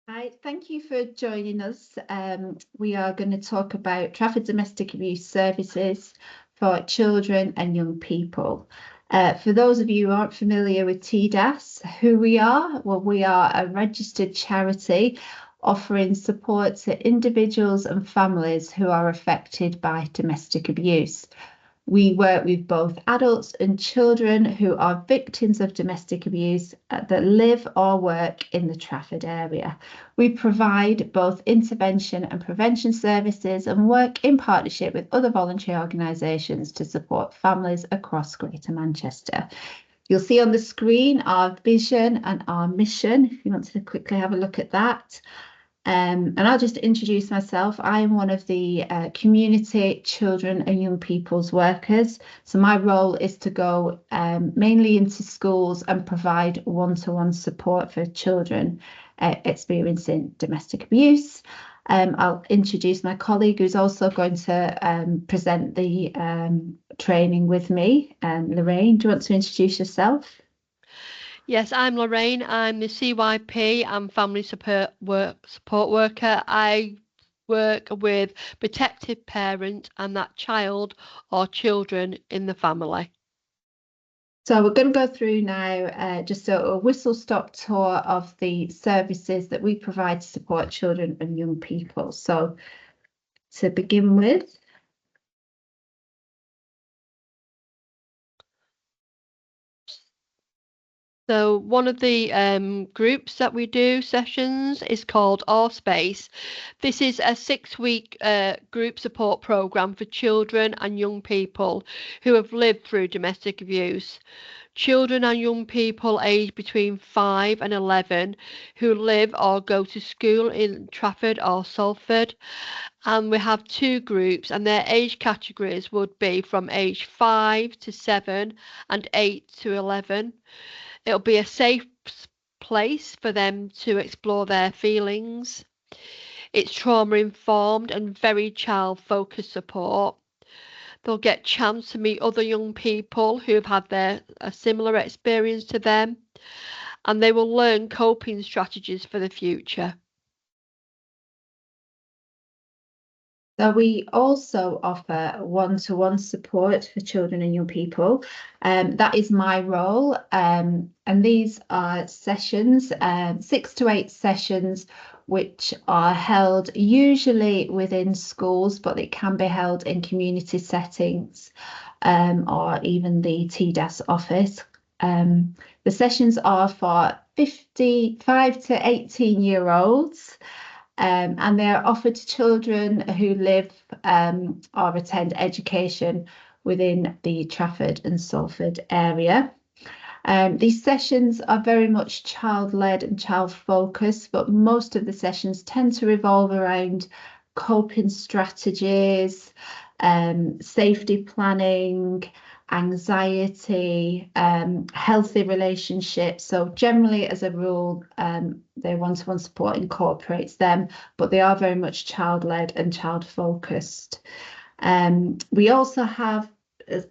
Hi, thank you for joining us. We are going to talk about Trafford Domestic Abuse Services for children and young people. For those of you who aren't familiar with TDAS, who we are, well, we are a registered charity offering support to individuals and families who are affected by domestic abuse. We work with both adults and children who are victims of domestic abuse that live or work in the Trafford area. We provide both intervention and prevention services and work in partnership with other voluntary organisations to support families across Greater Manchester. You'll see on the screen our vision and our mission, if you want to quickly have a look at that. And I'll just introduce myself. I'm one of the community children and young people's workers. So my role is to go mainly into schools and provide one-to-one support for children experiencing domestic abuse. I'll introduce my colleague who's also going to present the training with me. Lorraine, do you want to introduce yourself? Yes, I'm Lorraine. I'm the CYP and family support worker. I work with protected parent and that child or children in the family. So we're going to go through now just a whistle-stop tour of the services that we provide to support children and young people. So to begin with, So one of the groups that we do sessions is called Our Space. This is a 6-week group support program for children and young people who have lived through domestic abuse. Children and young people aged between 5 and 11 who live or go to school in Trafford or Salford. And we have 2 groups, and their age categories would be from age 5 to 7 and 8 to 11. It'll be a safe place for them to explore their feelings. It's trauma informed and very child focused support. They'll get a chance to meet other young people who have had a similar experience to them, and they will learn coping strategies for the future. so we also offer one-to-one support for children and young people. That is my role. And these are sessions, 6 to 8 sessions, which are held usually within schools, but it can be held in community settings or even the TDAS office. The sessions are for 55 to 18-year-olds. And they are offered to children who live or attend education within the Trafford and Salford area. These sessions are very much child-led and child-focused, but most of the sessions tend to revolve around coping strategies, safety planning, anxiety, healthy relationships. So generally, as a rule, their one-to-one support incorporates them, but they are very much child-led and child-focused. We also have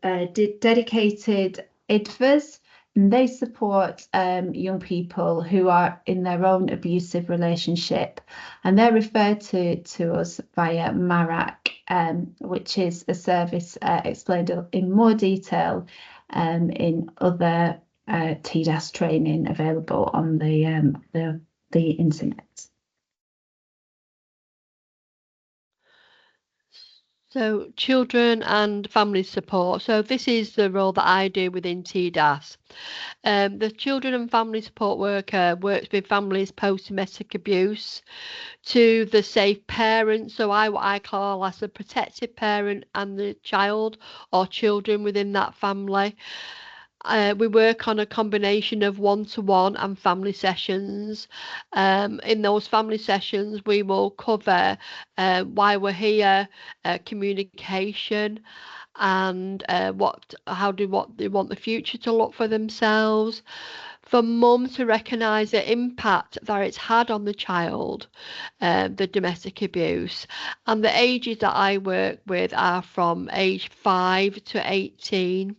dedicated IDFAs, and they support young people who are in their own abusive relationship, and they're referred to us via MARAC, which is a service explained in more detail in other TDAS training available on the internet. So, children and family support. So, this is the role that I do within TDAS. The children and family support worker works with families post domestic abuse to the safe parent. So, what I call as the protected parent and the child or children within that family. We work on a combination of one-to-one and family sessions. In those family sessions, we will cover why we're here, communication, and how do what they want the future to look for themselves. For mum to recognise the impact that it's had on the child, the domestic abuse, and the ages that I work with are from age 5 to 18.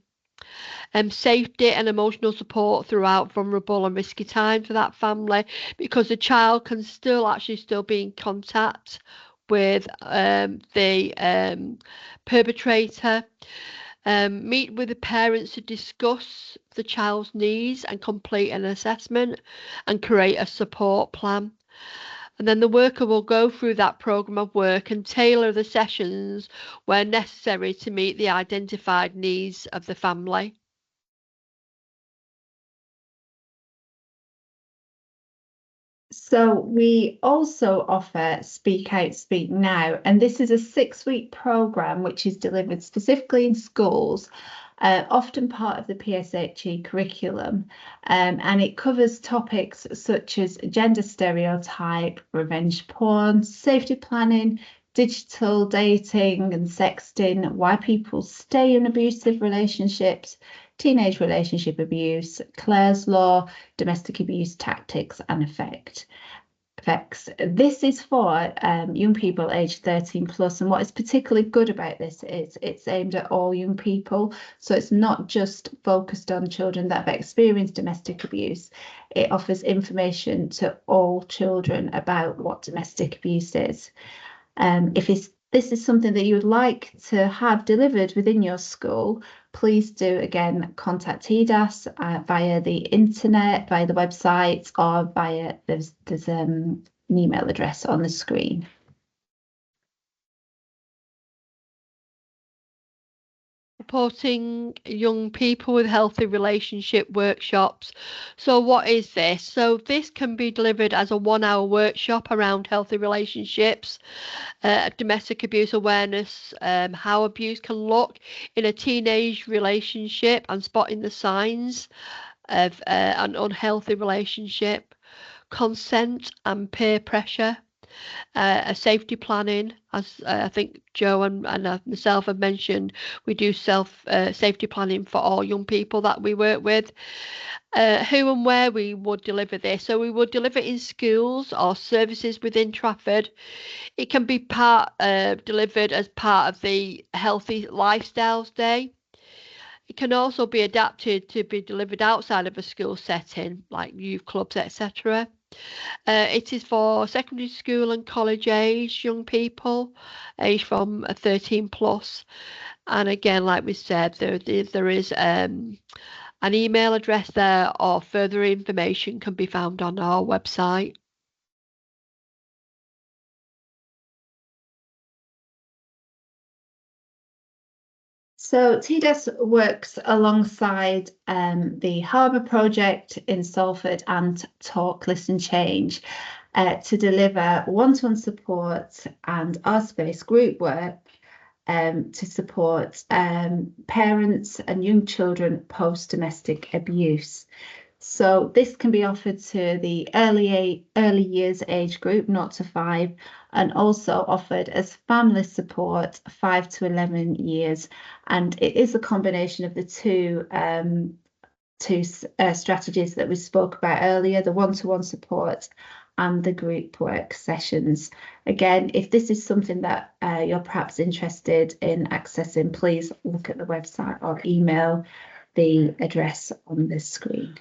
Safety and emotional support throughout vulnerable and risky times for that family, because the child can still be in contact with the perpetrator. Meet with the parents to discuss the child's needs and complete an assessment and create a support plan. And then the worker will go through that programme of work and tailor the sessions where necessary to meet the identified needs of the family. So we also offer Speak Out, Speak Now, and this is a 6-week programme which is delivered specifically in schools, often part of the PSHE curriculum, and it covers topics such as gender stereotype, revenge porn, safety planning, digital dating and sexting, why people stay in abusive relationships, teenage relationship abuse, Clare's Law, domestic abuse tactics and effects. This is for young people aged 13 plus, and what is particularly good about this is it's aimed at all young people, so it's not just focused on children that have experienced domestic abuse. It offers information to all children about what domestic abuse is. If this is something that you would like to have delivered within your school, please do again contact TDAS via the internet, via the website, or via there's an email address on the screen. Supporting young people with healthy relationship workshops. So what is this? So this can be delivered as a 1-hour workshop around healthy relationships, domestic abuse awareness, how abuse can look in a teenage relationship and spotting the signs of an unhealthy relationship, consent and peer pressure, a safety planning, as I think Joe and myself have mentioned. We do safety planning for all young people that we work with. Who and where we would deliver this. So we would deliver in schools or services within Trafford. It can be delivered as part of the Healthy Lifestyles Day. It can also be adapted to be delivered outside of a school setting, like youth clubs, etc. It is for secondary school and college age young people, aged from 13 plus. And again, like we said, there is an email address there, or further information can be found on our website. So TDAS works alongside the Harbour project in Salford and Talk, Listen, Change to deliver one-to-one support and our space group work to support parents and young children post-domestic abuse. So this can be offered to the early years age group, 0 to 5, and also offered as family support, 5 to 11 years. And it is a combination of the two strategies that we spoke about earlier, the one-to-one support and the group work sessions. Again, if this is something that you're perhaps interested in accessing, please look at the website or email the address on the screen.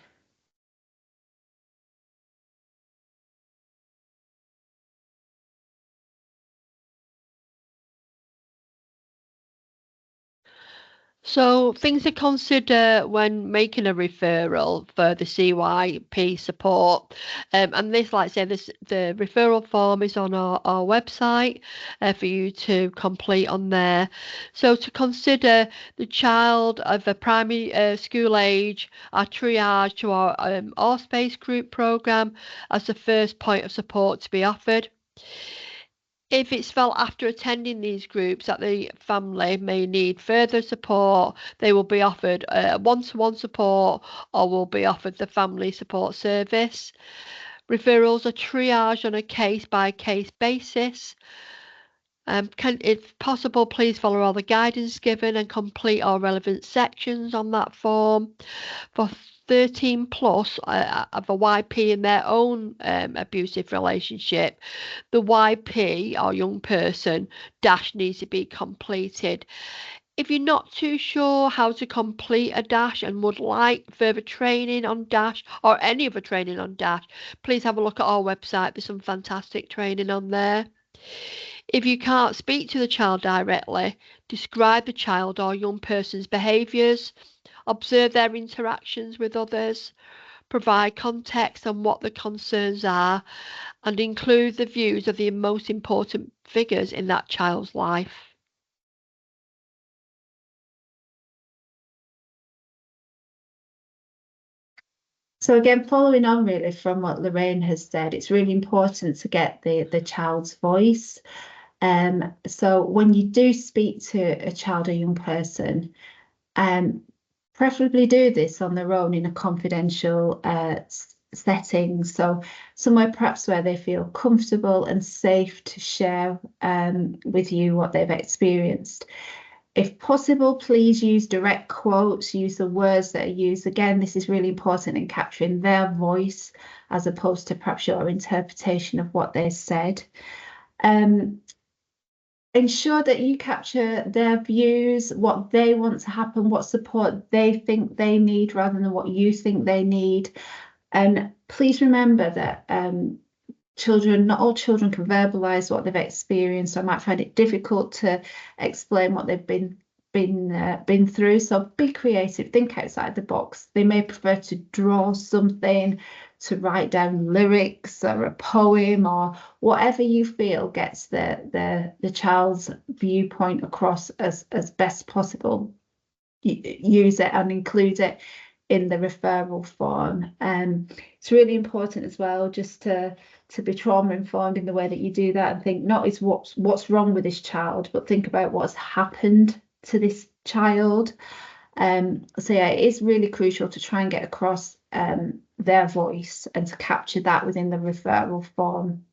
So things to consider when making a referral for the CYP support. And this, like I say, the referral form is on our website for you to complete on there. So to consider, the child of a primary school age are triaged to our space group programme as the first point of support to be offered. If it's felt after attending these groups that the family may need further support, they will be offered one-to-one support or will be offered the family support service. Referrals are triaged on a case-by-case basis. If possible, please follow all the guidance given and complete all relevant sections on that form. For 13 plus of a YP in their own abusive relationship, the YP or young person dash needs to be completed. If you're not too sure how to complete a DASH and would like further training on DASH or any other training on DASH, please have a look at our website. There's some fantastic training on there. If you can't speak to the child directly, describe the child or young person's behaviours, observe their interactions with others, provide context on what the concerns are, and include the views of the most important figures in that child's life. So again, following on really from what Lorraine has said, it's really important to get the child's voice. So when you do speak to a child or young person, preferably do this on their own in a confidential setting. So somewhere perhaps where they feel comfortable and safe to share with you what they've experienced. If possible, please use direct quotes, use the words that are used. Again, this is really important in capturing their voice as opposed to perhaps your interpretation of what they said. Ensure that you capture their views, what they want to happen, what support they think they need rather than what you think they need. And please remember that not all children can verbalise what they've experienced. I might find it difficult to explain what they've been through. So be creative, think outside the box. They may prefer to draw something, to write down lyrics or a poem or whatever you feel gets the child's viewpoint across as best possible. Use it and include it in the referral form. It's really important as well just to be trauma informed in the way that you do that and think not is what's wrong with this child, but think about what's happened to this child. So yeah, it is really crucial to try and get across their voice and to capture that within the referral form.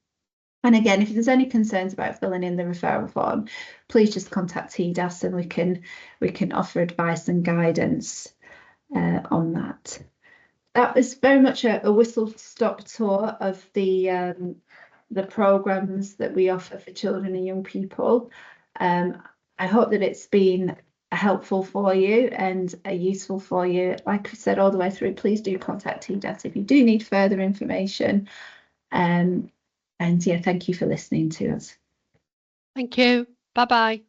And again, if there's any concerns about filling in the referral form, please just contact TDAS and we can offer advice and guidance on that. That was very much a whistle-stop tour of the programs that we offer for children and young people. I hope that it's been helpful for you and useful for you. Like I said all the way through, please do contact TDAS if you do need further information. And yeah, thank you for listening to us. Thank you. Bye-bye.